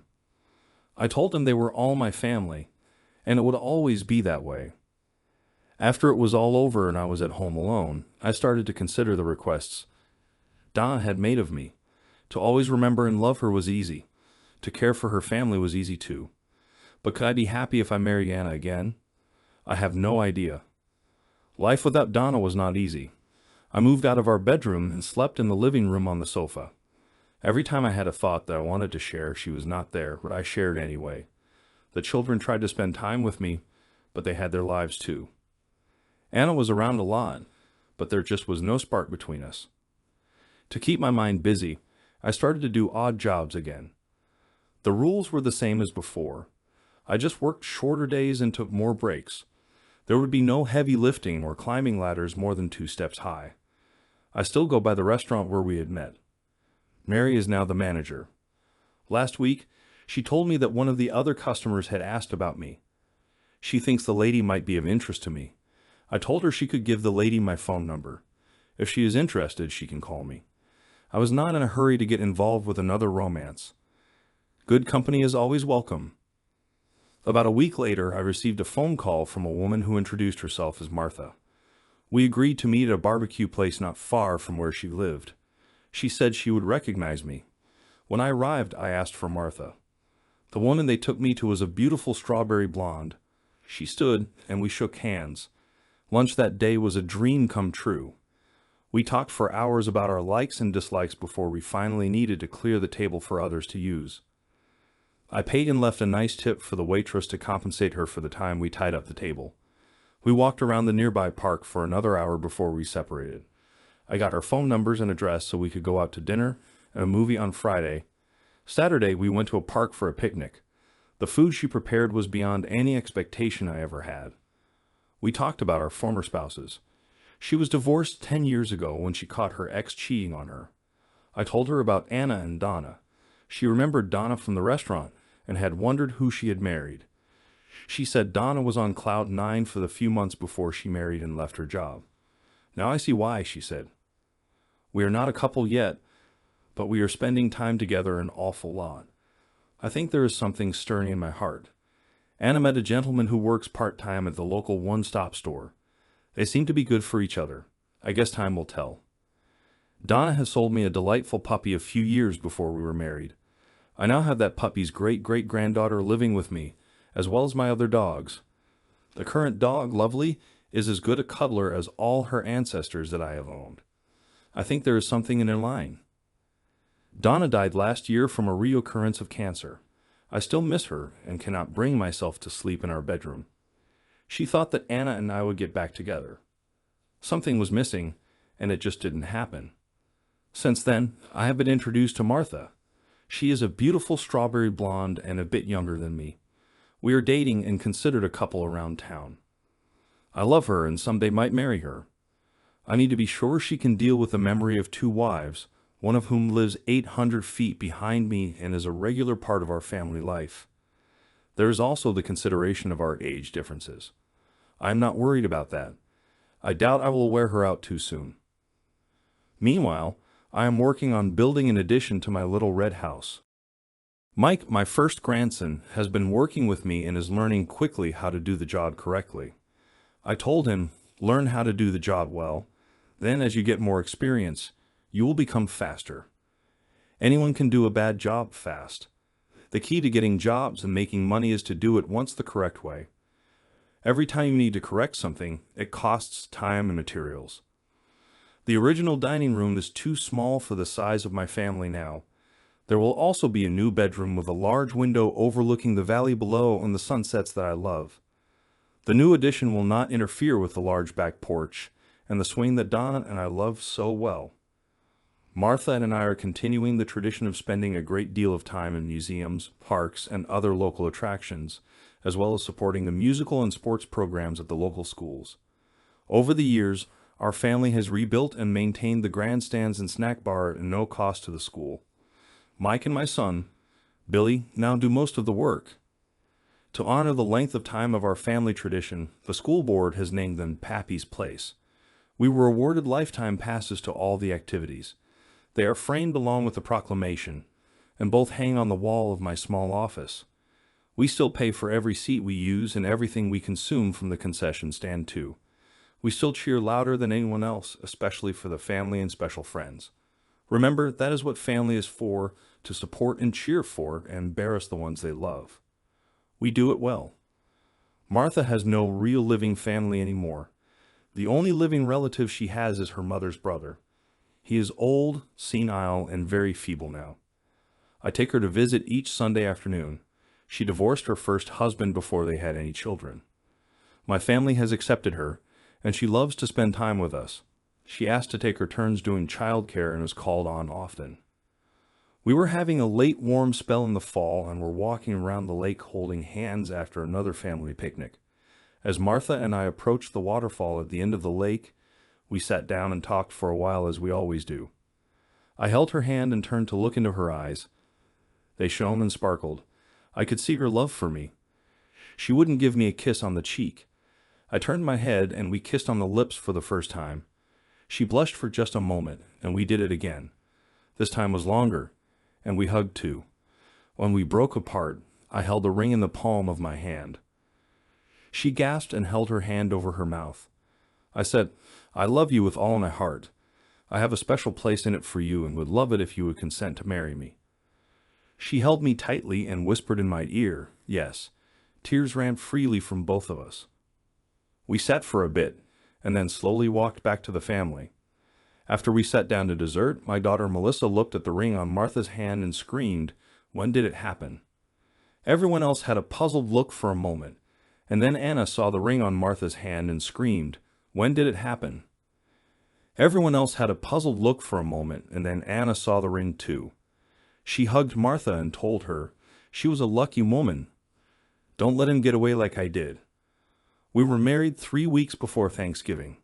I told him they were all my family, and it would always be that way. After it was all over and I was at home alone, I started to consider the requests Donna had made of me. To always remember and love her was easy. To care for her family was easy too. But could I be happy if I married Anna again? I have no idea. Life without Donna was not easy. I moved out of our bedroom and slept in the living room on the sofa. Every time I had a thought that I wanted to share, she was not there, but I shared anyway. The children tried to spend time with me, but they had their lives too. Anna was around a lot, but there just was no spark between us. To keep my mind busy, I started to do odd jobs again. The rules were the same as before. I just worked shorter days and took more breaks. There would be no heavy lifting or climbing ladders more than 2 steps high. I still go by the restaurant where we had met. Mary is now the manager. Last week, she told me that one of the other customers had asked about me. She thinks the lady might be of interest to me. I told her she could give the lady my phone number. If she is interested, she can call me. I was not in a hurry to get involved with another romance. Good company is always welcome. About a week later, I received a phone call from a woman who introduced herself as Martha. We agreed to meet at a barbecue place not far from where she lived. She said she would recognize me. When I arrived, I asked for Martha. The woman they took me to was a beautiful strawberry blonde. She stood, and we shook hands. Lunch that day was a dream come true. We talked for hours about our likes and dislikes before we finally needed to clear the table for others to use. I paid and left a nice tip for the waitress to compensate her for the time we tied up the table. We walked around the nearby park for another hour before we separated. I got her phone numbers and address so we could go out to dinner and a movie on Friday. Saturday, we went to a park for a picnic. The food she prepared was beyond any expectation I ever had. We talked about our former spouses. She was divorced 10 years ago when she caught her ex cheating on her. I told her about Anna and Donna. She remembered Donna from the restaurant and had wondered who she had married. She said Donna was on cloud 9 for the few months before she married and left her job. Now I see why, she said. We are not a couple yet, but we are spending time together an awful lot. I think there is something stirring in my heart. Anna met a gentleman who works part-time at the local one-stop store. They seem to be good for each other. I guess time will tell. Donna has sold me a delightful puppy a few years before we were married. I now have that puppy's great-great-granddaughter living with me, as well as my other dogs. The current dog, Lovely, is as good a cuddler as all her ancestors that I have owned. I think there is something in their line. Donna died last year from a reoccurrence of cancer. I still miss her and cannot bring myself to sleep in our bedroom. She thought that Anna and I would get back together. Something was missing, and it just didn't happen. Since then, I have been introduced to Martha. She is a beautiful strawberry blonde and a bit younger than me. We are dating and considered a couple around town. I love her and someday might marry her. I need to be sure she can deal with the memory of 2 wives, one of whom lives 800 feet behind me and is a regular part of our family life. There is also the consideration of our age differences. I am not worried about that. I doubt I will wear her out too soon. Meanwhile, I am working on building an addition to my little red house. Mike, my first grandson, has been working with me and is learning quickly how to do the job correctly. I told him, learn how to do the job well. Then as you get more experience, you will become faster. Anyone can do a bad job fast. The key to getting jobs and making money is to do it once the correct way. Every time you need to correct something, it costs time and materials. The original dining room is too small for the size of my family now. There will also be a new bedroom with a large window overlooking the valley below and the sunsets that I love. The new addition will not interfere with the large back porch and the swing that Donna and I love so well. Martha and I are continuing the tradition of spending a great deal of time in museums, parks, and other local attractions, as well as supporting the musical and sports programs at the local schools. Over the years, our family has rebuilt and maintained the grandstands and snack bar at no cost to the school. Mike and my son, Billy, now do most of the work. To honor the length of time of our family tradition, the school board has named them Pappy's Place. We were awarded lifetime passes to all the activities. They are framed along with the proclamation, and both hang on the wall of my small office. We still pay for every seat we use and everything we consume from the concession stand too. We still cheer louder than anyone else, especially for the family and special friends. Remember, that is what family is for, to support and cheer for and embarrass the ones they love. We do it well. Martha has no real living family anymore. The only living relative she has is her mother's brother. He is old, senile, and very feeble now. I take her to visit each Sunday afternoon. She divorced her first husband before they had any children. My family has accepted her, and she loves to spend time with us. She asked to take her turns doing childcare and is called on often. We were having a late warm spell in the fall and were walking around the lake holding hands after another family picnic. As Martha and I approached the waterfall at the end of the lake, we sat down and talked for a while as we always do. I held her hand and turned to look into her eyes. They shone and sparkled. I could see her love for me. She wouldn't give me a kiss on the cheek. I turned my head and we kissed on the lips for the first time. She blushed for just a moment, and we did it again. This time was longer, and we hugged too. When we broke apart, I held the ring in the palm of my hand. She gasped and held her hand over her mouth. I said, I love you with all my heart. I have a special place in it for you and would love it if you would consent to marry me. She held me tightly and whispered in my ear, yes. Tears ran freely from both of us. We sat for a bit, and then slowly walked back to the family. After we sat down to dessert, my daughter Melissa looked at the ring on Martha's hand and screamed, when did it happen? Everyone else had a puzzled look for a moment, and then Anna saw the ring on Martha's hand and screamed, when did it happen? Everyone else had a puzzled look for a moment, and then Anna saw the ring too. She hugged Martha and told her she was a lucky woman. Don't let him get away like I did. We were married 3 weeks before Thanksgiving.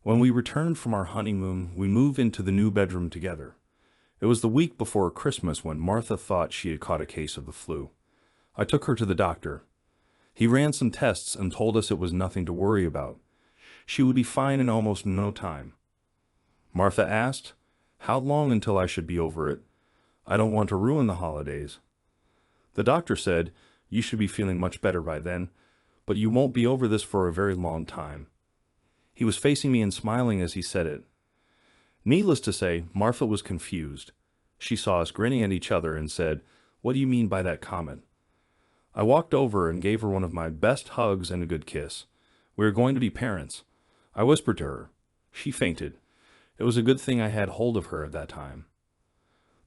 When we returned from our honeymoon, we moved into the new bedroom together. It was the week before Christmas when Martha thought she had caught a case of the flu. I took her to the doctor. He ran some tests and told us it was nothing to worry about. She would be fine in almost no time. Martha asked, how long until I should be over it? I don't want to ruin the holidays. The doctor said, you should be feeling much better by then, but you won't be over this for a very long time. He was facing me and smiling as he said it. Needless to say, Martha was confused. She saw us grinning at each other and said, what do you mean by that comment? I walked over and gave her one of my best hugs and a good kiss. We are going to be parents. I whispered to her. She fainted. It was a good thing I had hold of her at that time.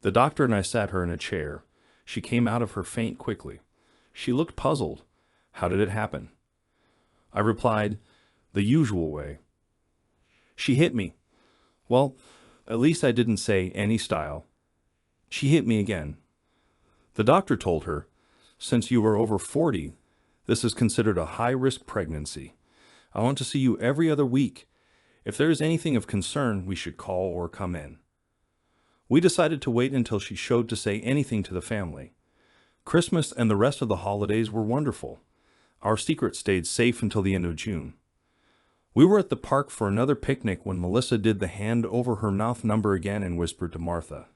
The doctor and I sat her in a chair. She came out of her faint quickly. She looked puzzled. How did it happen? I replied, the usual way. She hit me. Well, at least I didn't say any style. She hit me again. The doctor told her, since you are over 40, this is considered a high-risk pregnancy. I want to see you every other week. If there is anything of concern, we should call or come in. We decided to wait until she showed to say anything to the family. Christmas and the rest of the holidays were wonderful. Our secret stayed safe until the end of June. We were at the park for another picnic when Melissa did the hand over her mouth number again and whispered to Martha.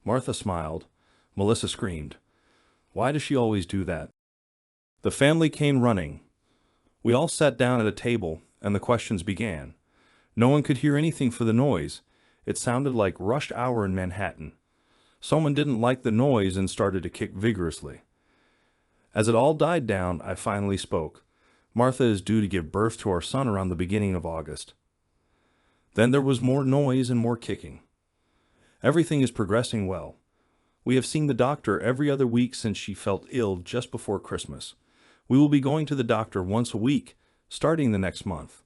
Martha smiled. Melissa screamed. Why does she always do that? The family came running. We all sat down at a table, and the questions began. No one could hear anything for the noise. It sounded like rush hour in Manhattan. Someone didn't like the noise and started to kick vigorously. As it all died down, I finally spoke. Martha is due to give birth to our son around the beginning of August. Then there was more noise and more kicking. Everything is progressing well. We have seen the doctor every other week since she felt ill just before Christmas. We will be going to the doctor once a week, starting the next month.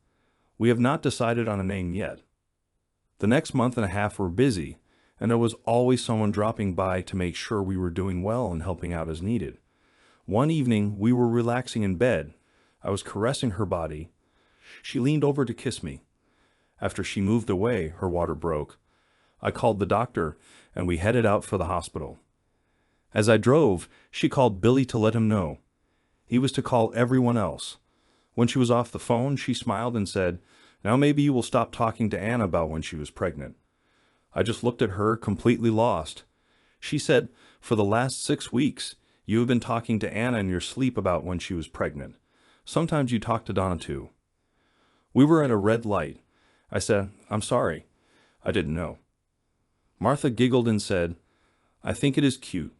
We have not decided on a name yet. The next month and a half were busy, and there was always someone dropping by to make sure we were doing well and helping out as needed. One evening, we were relaxing in bed. I was caressing her body. She leaned over to kiss me. After she moved away, her water broke. I called the doctor, and we headed out for the hospital. As I drove, she called Billy to let him know. He was to call everyone else. When she was off the phone, she smiled and said, "Now maybe you will stop talking to Anna about when she was pregnant." I just looked at her, completely lost. She said, "For the last 6 weeks, you have been talking to Anna in your sleep about when she was pregnant. Sometimes you talk to Donna too." We were at a red light. I said, "I'm sorry. I didn't know." Martha giggled and said, "I think it is cute.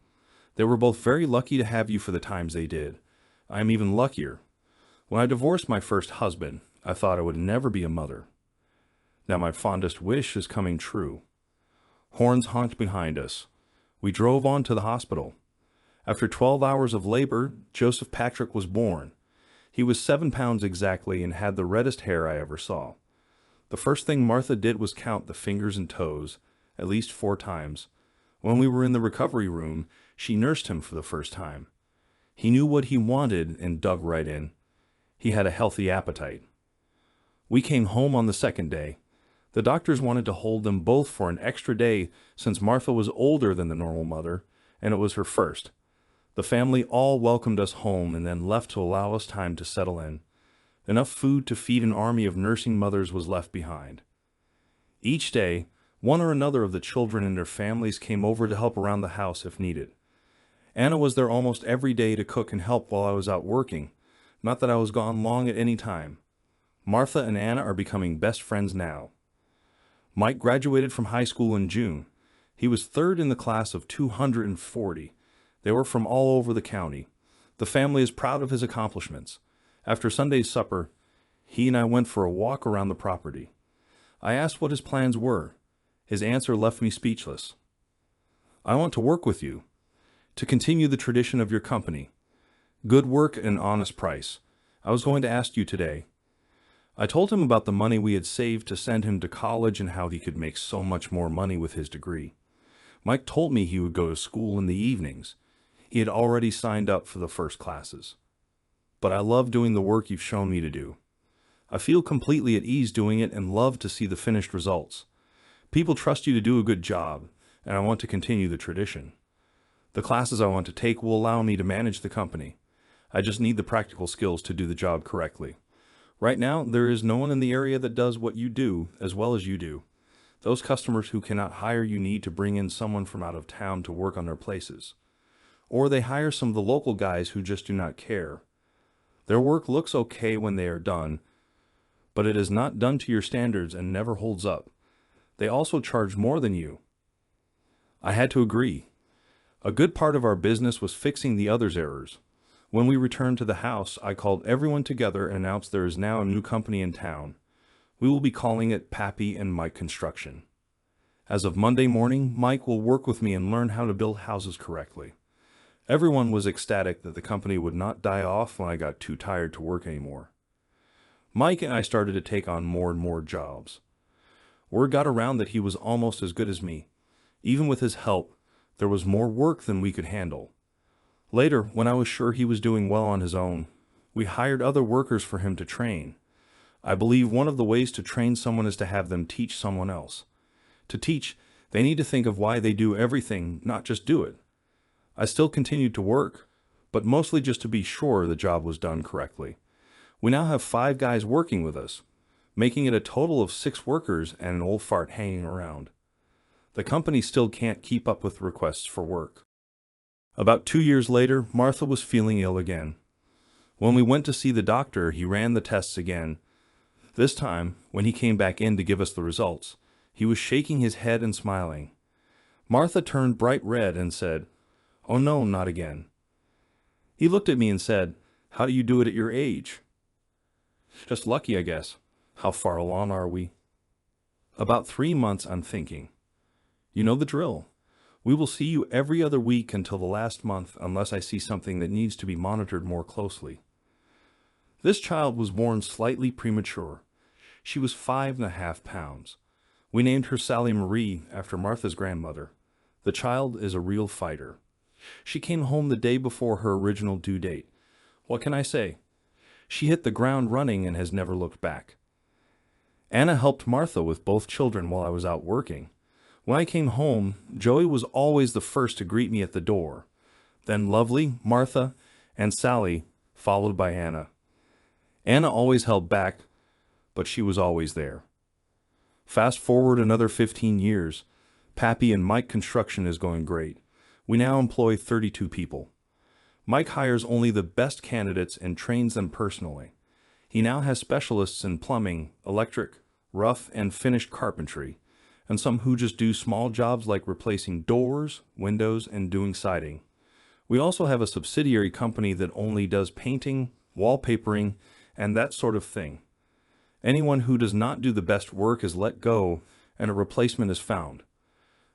They were both very lucky to have you for the times they did. I am even luckier. When I divorced my first husband, I thought I would never be a mother. Now my fondest wish is coming true." Horns honked behind us. We drove on to the hospital. After 12 hours of labor, Joseph Patrick was born. He was 7 pounds exactly and had the reddest hair I ever saw. The first thing Martha did was count the fingers and toes, at least 4 times. When we were in the recovery room, she nursed him for the first time. He knew what he wanted and dug right in. He had a healthy appetite. We came home on the second day. The doctors wanted to hold them both for an extra day since Martha was older than the normal mother, and it was her first. The family all welcomed us home and then left to allow us time to settle in. Enough food to feed an army of nursing mothers was left behind. Each day, one or another of the children and their families came over to help around the house if needed. Anna was there almost every day to cook and help while I was out working, not that I was gone long at any time. Martha and Anna are becoming best friends now. Mike graduated from high school in June. He was 3rd in the class of 240. They were from all over the county. The family is proud of his accomplishments. After Sunday's supper, he and I went for a walk around the property. I asked what his plans were. His answer left me speechless. "I want to work with you, to continue the tradition of your company. Good work and honest price. I was going to ask you today." I told him about the money we had saved to send him to college and how he could make so much more money with his degree. Mike told me he would go to school in the evenings. He had already signed up for the first classes. "But I love doing the work you've shown me to do. I feel completely at ease doing it and love to see the finished results. People trust you to do a good job, and I want to continue the tradition. The classes I want to take will allow me to manage the company. I just need the practical skills to do the job correctly. Right now, there is no one in the area that does what you do as well as you do. Those customers who cannot hire you need to bring in someone from out of town to work on their places. Or they hire some of the local guys who just do not care. Their work looks okay when they are done, but it is not done to your standards and never holds up. They also charge more than you." I had to agree. A good part of our business was fixing the others' errors. When we returned to the house, I called everyone together and announced there is now a new company in town. We will be calling it Pappy and Mike Construction. As of Monday morning, Mike will work with me and learn how to build houses correctly. Everyone was ecstatic that the company would not die off when I got too tired to work anymore. Mike and I started to take on more and more jobs. Word got around that he was almost as good as me. Even with his help, there was more work than we could handle. Later, when I was sure he was doing well on his own, we hired other workers for him to train. I believe one of the ways to train someone is to have them teach someone else. To teach, they need to think of why they do everything, not just do it. I still continued to work, but mostly just to be sure the job was done correctly. We now have 5 guys working with us, making it a total of 6 workers and an old fart hanging around. The company still can't keep up with requests for work. About 2 years later, Martha was feeling ill again. When we went to see the doctor, he ran the tests again. This time, when he came back in to give us the results, he was shaking his head and smiling. Martha turned bright red and said, "Oh no, not again." He looked at me and said, "How do you do it at your age?" "Just lucky, I guess. How far along are we?" "About 3 months, I'm thinking." "You know the drill. We will see you every other week until the last month unless I see something that needs to be monitored more closely." This child was born slightly premature. She was 5.5 pounds. We named her Sally Marie after Martha's grandmother. The child is a real fighter. She came home the day before her original due date. What can I say? She hit the ground running and has never looked back. Anna helped Martha with both children while I was out working. When I came home, Joey was always the first to greet me at the door. Then Lovely, Martha, and Sally, followed by Anna. Anna always held back, but she was always there. Fast forward another 15 years, Pappy and Mike construction is going great. We now employ 32 people. Mike hires only the best candidates and trains them personally. He now has specialists in plumbing, electric, rough and finished carpentry, and some who just do small jobs like replacing doors, windows, and doing siding. We also have a subsidiary company that only does painting, wallpapering, and that sort of thing. Anyone who does not do the best work is let go, and a replacement is found.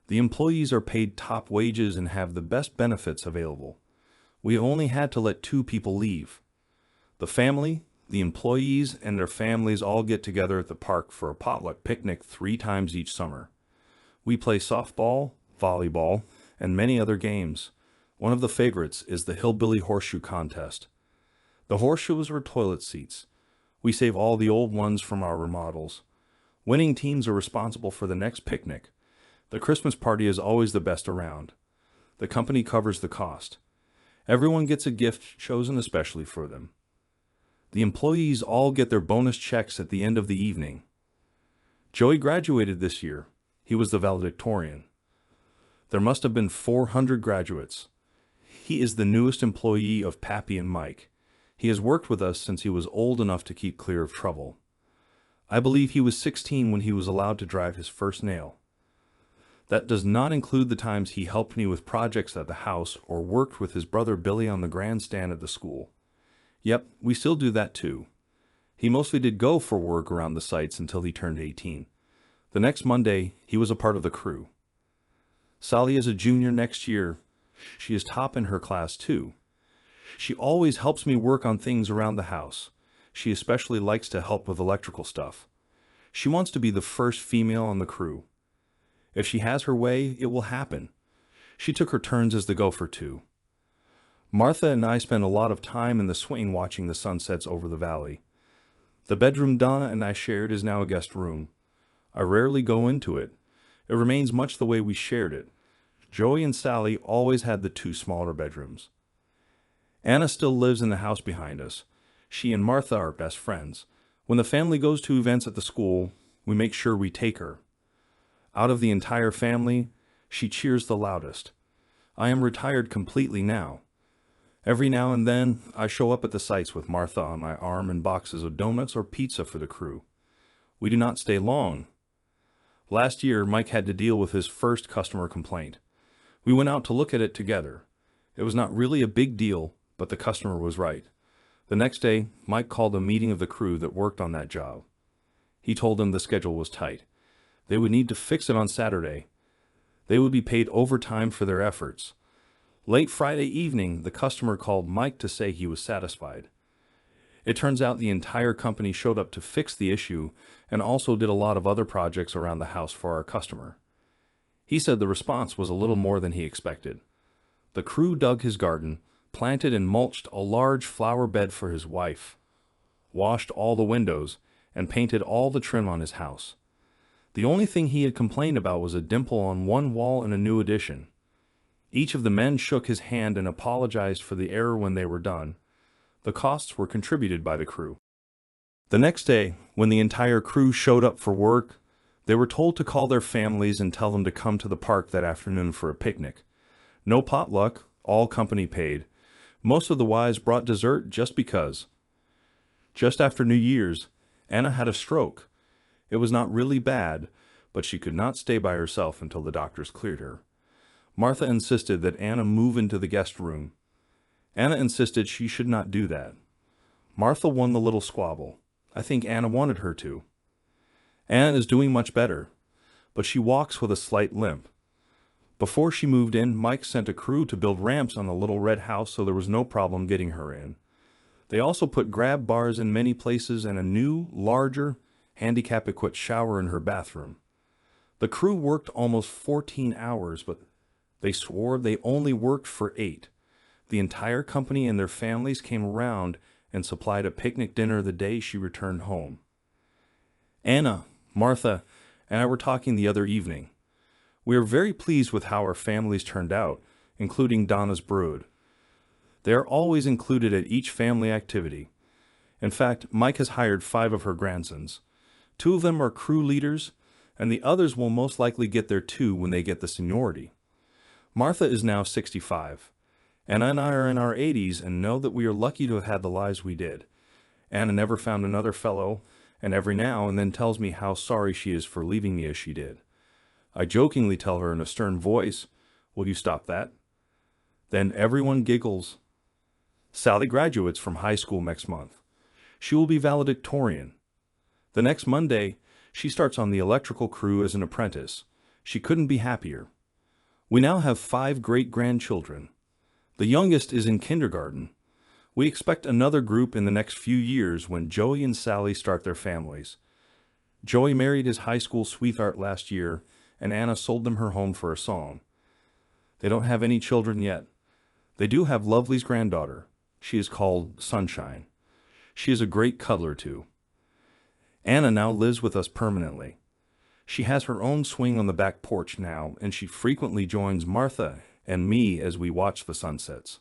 The employees are paid top wages and have the best benefits available. We have only had to let 2 people leave. The family, the employees, and their families all get together at the park for a potluck picnic 3 times each summer. We play softball, volleyball, and many other games. One of the favorites is the Hillbilly Horseshoe Contest. The horseshoes are toilet seats. We save all the old ones from our remodels. Winning teams are responsible for the next picnic. The Christmas party is always the best around. The company covers the cost. Everyone gets a gift chosen especially for them. The employees all get their bonus checks at the end of the evening. Joey graduated this year. He was the valedictorian. There must have been 400 graduates. He is the newest employee of Pappy and Mike. He has worked with us since he was old enough to keep clear of trouble. I believe he was 16 when he was allowed to drive his first nail. That does not include the times he helped me with projects at the house or worked with his brother Billy on the grandstand at the school. Yep, we still do that too. He mostly did go for work around the sites until he turned 18. The next Monday, he was a part of the crew. Sally is a junior next year. She is top in her class too. She always helps me work on things around the house. She especially likes to help with electrical stuff. She wants to be the first female on the crew. If she has her way, it will happen. She took her turns as the gopher too. Martha and I spend a lot of time in the swing watching the sunsets over the valley. The bedroom Donna and I shared is now a guest room. I rarely go into it. It remains much the way we shared it. Joey and Sally always had the 2 smaller bedrooms. Anna still lives in the house behind us. She and Martha are best friends. When the family goes to events at the school, we make sure we take her. Out of the entire family, she cheers the loudest. I am retired completely now. Every now and then, I show up at the sites with Martha on my arm and boxes of donuts or pizza for the crew. We do not stay long. Last year, Mike had to deal with his first customer complaint. We went out to look at it together. It was not really a big deal, but the customer was right. The next day, Mike called a meeting of the crew that worked on that job. He told them the schedule was tight. They would need to fix it on Saturday. They would be paid overtime for their efforts. Late Friday evening, the customer called Mike to say he was satisfied. It turns out the entire company showed up to fix the issue and also did a lot of other projects around the house for our customer. He said the response was a little more than he expected. The crew dug his garden, planted and mulched a large flower bed for his wife, washed all the windows, and painted all the trim on his house. The only thing he had complained about was a dimple on one wall in a new addition. Each of the men shook his hand and apologized for the error when they were done. The costs were contributed by the crew. The next day, when the entire crew showed up for work, they were told to call their families and tell them to come to the park that afternoon for a picnic. No potluck, all company paid. Most of the wives brought dessert just because. Just after New Year's, Anna had a stroke. It was not really bad, but she could not stay by herself until the doctors cleared her. Martha insisted that Anna move into the guest room. Anna insisted she should not do that. Martha won the little squabble. I think Anna wanted her to. Anna is doing much better, but she walks with a slight limp. Before she moved in, Mike sent a crew to build ramps on the little red house so there was no problem getting her in. They also put grab bars in many places and a new, larger, handicap-equipped shower in her bathroom. The crew worked almost 14 hours, but they swore they only worked for 8. The entire company and their families came around and supplied a picnic dinner the day she returned home. Anna, Martha, and I were talking the other evening. We are very pleased with how our families turned out, including Donna's brood. They are always included at each family activity. In fact, Mike has hired 5 of her grandsons. 2 of them are crew leaders, and the others will most likely get there too when they get the seniority. Martha is now 65. Anna and I are in our 80s and know that we are lucky to have had the lives we did. Anna never found another fellow, and every now and then tells me how sorry she is for leaving me as she did. I jokingly tell her in a stern voice, "Will you stop that?" Then everyone giggles. Sally graduates from high school next month. She will be valedictorian. The next Monday, she starts on the electrical crew as an apprentice. She couldn't be happier. We now have 5 great-grandchildren. The youngest is in kindergarten. We expect another group in the next few years when Joey and Sally start their families. Joey married his high school sweetheart last year, and Anna sold them her home for a song. They don't have any children yet. They do have Lovely's granddaughter. She is called Sunshine. She is a great cuddler too. Anna now lives with us permanently. She has her own swing on the back porch now, and she frequently joins Martha and me as we watch the sunsets.